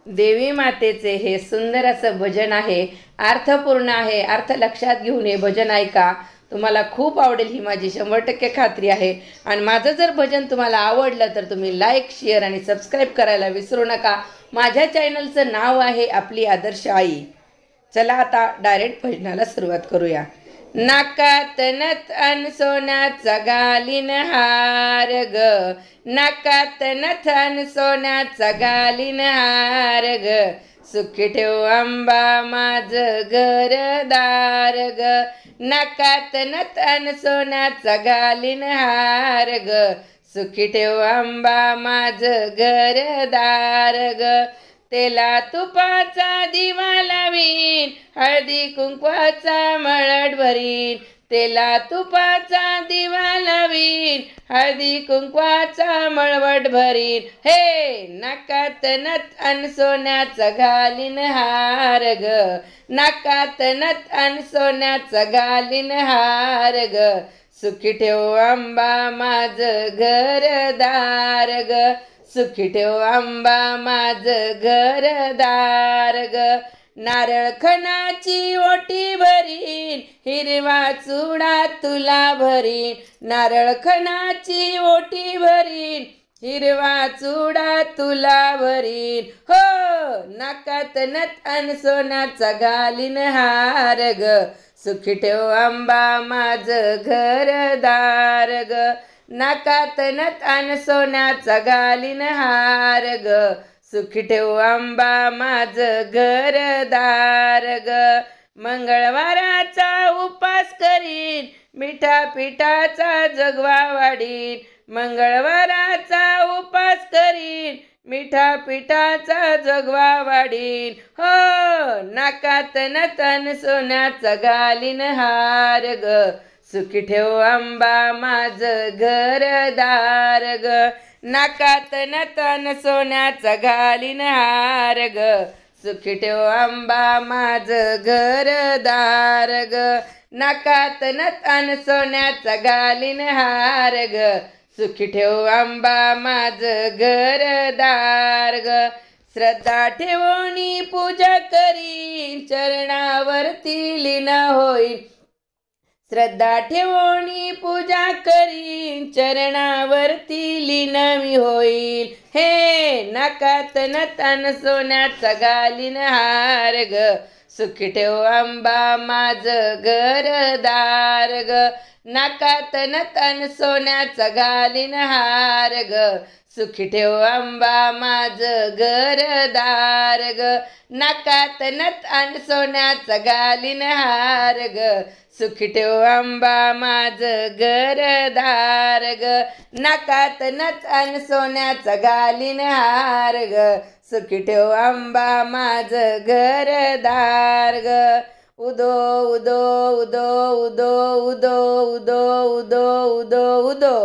देवी मातेचे हे सुंदर असं भजन आहे, अर्थपूर्ण आहे. अर्थ लक्षात घेऊन हे भजन ऐका, तुम्हाला खूप आवडेल ही माझी 100% खात्री आहे. आणि माझं जर भजन तुम्हाला आवडलं तर तुम्ही लाईक, शेअर आणि सबस्क्राईब करायला विसरू नका. माझ्या चॅनलचं नाव आहे आपली आदर्श आई. चला आता डायरेक्ट भजनाला सुरुवात करूया. नाकात नथ अन सोन्याचा गालीन हार ग, नाकात नथ अन सोन्याचा गालीन हार ग, सुखी ठेव अंबा माझ घरदार ग, नाकात नथ अन सोन्याचा गालीन हार ग, सुखी ठेव अंबा माझ घरदार ग, तेला तुपाचा दिवा लावीन, हळदी कुंकवाचा मळट भरीन, तेला तुपाचा दिवा लावीन, हळदी कुंकवाचा मळवट भरीन. हे नाकात नथ अन सोन्याचा घालीन हार ग, नाकात नथ अन सोन्याचा घालीन हार ग, सुखी ठेव अंबा माझ घरदार ग, सुखी ठेव अंबा माझ घरदार ग, नारळ खणाची ओटी भरीन, हिरवा चुडा तुला भरीन, नारळ खणाची ओटी भरीन, हिरवा चुडा तुला भरीन. हो नाकात नथ अन सोन्याचा घालीन हार ग, सुखी ठेव अंबा माझ घरदार ग, नाकात नथ अन सोन्याचा घालीन हार ग, सुखी ठेव अंबा माझ घरदार ग, मंगळवाराचा उपास करीन, मिठा पिठाचा जगवा वाढीन, मंगळवाराचा उपास करीन, मिठा पिठाचा जगवा वाढीन. हो नाकात नथ अन सोन्याचा घालीन हार ग, सुखी ठेव अंबा माझ घरदार ग, नाकात नथ अन सोन्याचा घालीन हार ग, सुखी ठेव अंबा माझ घरदार ग, नाकात नथ अन सोन्याचा घालीन हार ग, सुखी ठेव अंबा माझ घरदार ग, श्रद्धा ठेवणी पूजा करीन, चरणावरती लीन होईन, श्रद्धा ठेवणी पूजा करीन, चरणावरती लीन मी होईल. हे नाकात नथ अन सोन्याचा घालीन हार ग, सुखी ठेव अंबा माझ घरदार ग, नाकात नथ अन सोन्याचा घालीन हार ग, सुखी ठेव अंबा माझ घरदार ग, नाकात नथ अन सोन्याचा घालीन हार ग, सुखी ठेव अंबा माझ घरदार ग, नाकात नथ अन सोन्याचा घालीन हार ग, सुखी ठेव अंबा माझ घरदार ग. उदो उदो उदो उदो उदो उदो उदो उदो उदो,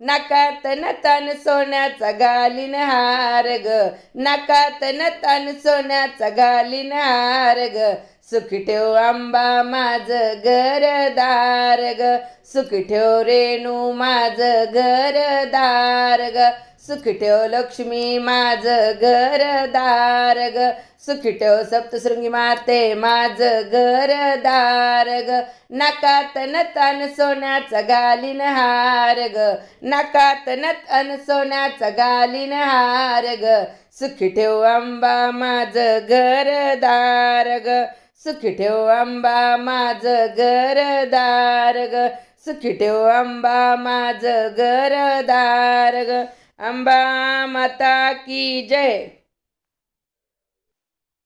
नाकात नथ अन सोन्याचा घालीन हार ग, नाकात नथ अन सोन्याचा घालीन हार ग, सुखी ठेव अंबा माझ घरदार ग, सुखी ठेव रेणू माझ घरदार ग, सुखी ठेव लक्ष्मी माझ घरदार ग, सुखी ठेव सप्तशृंगी माते माझ घरदार ग, नाकात नथ अन सोन्याचा घालीन हार ग, नाकात नथ अन सोन्याचा घालीन हार ग, सुखी ठेव अंबा माझ घरदार ग, सुखी ठेव अंबा माझ घरदार ग, सुखी ठेव अंबा माझ घरदार ग. अंबा माता की जय.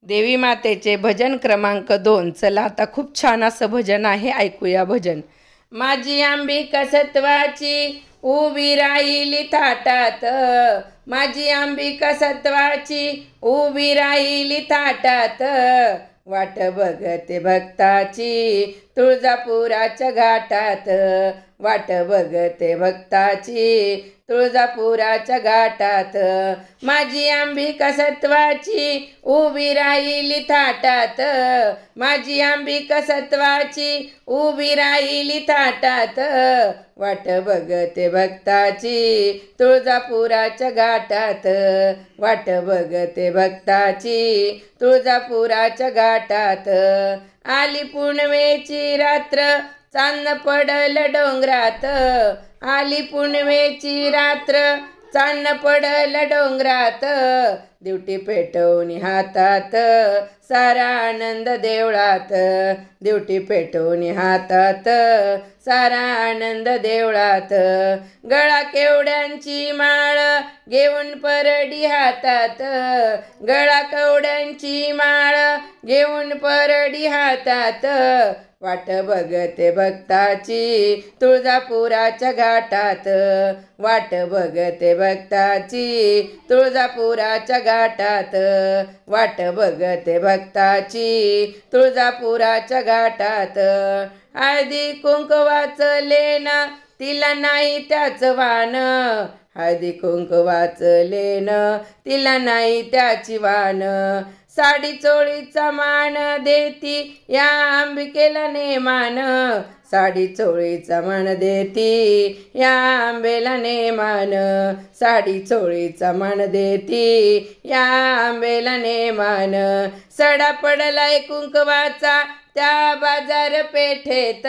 देवी मातेचे भजन क्रमांक 2. चला आता खूप छान असं भजन आहे, ऐकूया भजन. माझी अंबिका सत्वाची उभी राहिली थाटात, माझी अंबिका सत्वाची उभी राहिली थाटात, वाट बघते भक्ताची तुळजापुराच्या घाटात वाट बघते भक्ताची, तुळजापुराच्या घाटात माझी अंबिका सत्वाची उभी राहिली थाटात, माझी अंबिका सत्वाची उभी राहिली थाटात, वाट बघते भक्ताची तुळजापुराच्या घाटात, वाट बघते भक्ताची तुळजापुराच्या घाटात. आली पुनवेची रात्र चांदणं पडल डोंगरात, आली पुनवेची रात्र चांदणं पडल डोंगरात, दिवटी पेटवून हातात सारा आनंद देवळात, दिवटी पेटवून हातात सारा आनंद देवळात. गळा केवड्यांची माळ घेऊन परडी हातात, गळा केवड्यांची माळ घेऊन परडी हातात, वाट बघते भक्ताची तुळजापुराच्या घाटात, वाट बघते भक्ताची तुळजापुराच्या घाटात, वाट बघते भक्ताची तुळजापुराच्या घाटात. हळदी कुंकवाचं लेणं तिला नाही त्याचं वाण, हळदी कुंकवाचं लेणं तिला नाही त्याची वाण, साडी चोळीचा मान देती या अंबिकेला नेमान, साडी चोळीचा मान देती या आंबेला नेमान, साडी चोळीचा मान देती या आंबेला नेमान. सडा पडलाय कुंकवाचा त्या बाजार पेठेत,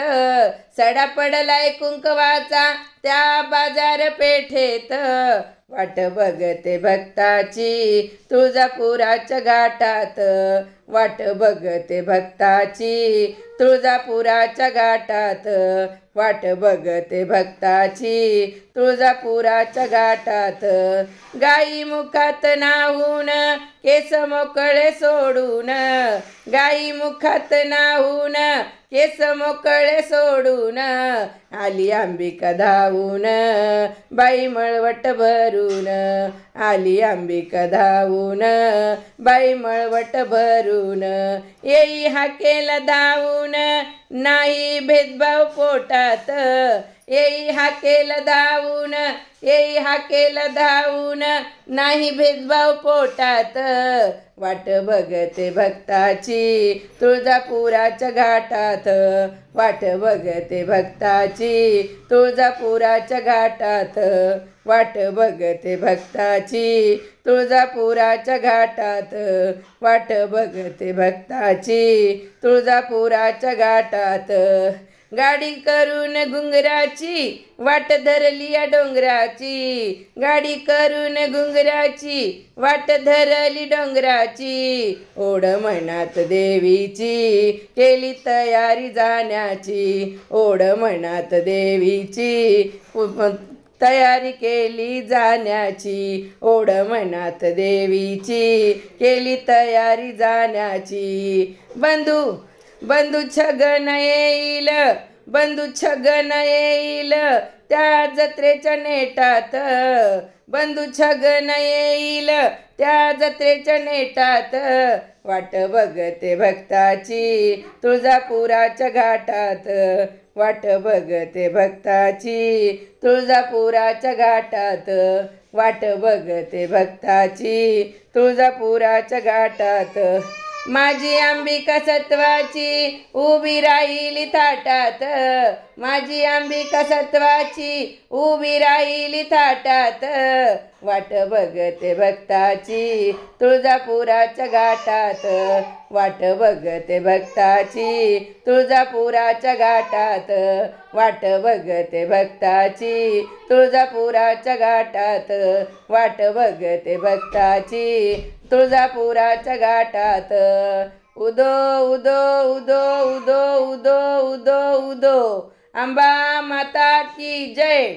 सडा पडलाय कुंकवाचा त्या बाजार पेठेत, वाट बघते भक्ताची तुळजापुराच्या घाटात, वाट बघते भक्ताची तुळजापुराच्या घाटात, वाट बघते भक्ताची तुळजापुराच्या घाटात. गाई मुखात नाहून केस मोकळे सोडून, गाई मुखात नाहून केस मोकळे सोडून, आली अंबिका धावून बाई मळवट भरून, आली अंबिका धावून बाई मळवट भरून. येई हाकेला धावून नाही भेदभाव पोटात, येई हाकेला धावून, येई हाकेला धावून नाही भेदभाव पोटात, वाट बघते भक्ताची तुळजापुराच्या घाटात, वाट बघते भक्ताची तुळजापुराच्या घाटात, वाट बघते भक्ताची तुळजापुराच्या घाटात, वाट बघते भक्ताची तुळजापुराच्या घाटात. गाडी करून घुंगराची वाट धरली या डोंगराची, गाडी करून घुंगराची वाट धरली डोंगराची, ओढ मनात देवीची केली तयारी जाण्याची, ओढ मनात देवीची तयारी केली जाण्याची, ओढ मनात देवीची केली तयारी जाण्याची. बंधू छगन येईल, बंधू छगन येईल त्या जत्रेच्या नेटात, बंधू छगन येईल त्या जत्रेच्या नेटात, वाट बघते भक्ताची तुळजापुराच्या घाटात, वाट बघते भक्ताची तुळजापुराच्या घाटात, वाट बघते भक्ताची तुळजापुराच्या घाटात. माझी अंबिका सत्वाची उभी राहिली थाटात, माझी अंबिका सत्वाची उभी राहिली थाटात, वाट बघते भक्ताची तुळजापुराच्या घाटात, वाट बघते भक्ताची तुळजापुराच्या घाटात, वाट बघते भक्ताची तुळजापुराच्या घाटात, वाट बघते भक्ताची तुळजापुराच्या घाटात. उदो उदो उदो उदो उदो उदो उदो अंबा माता की जय.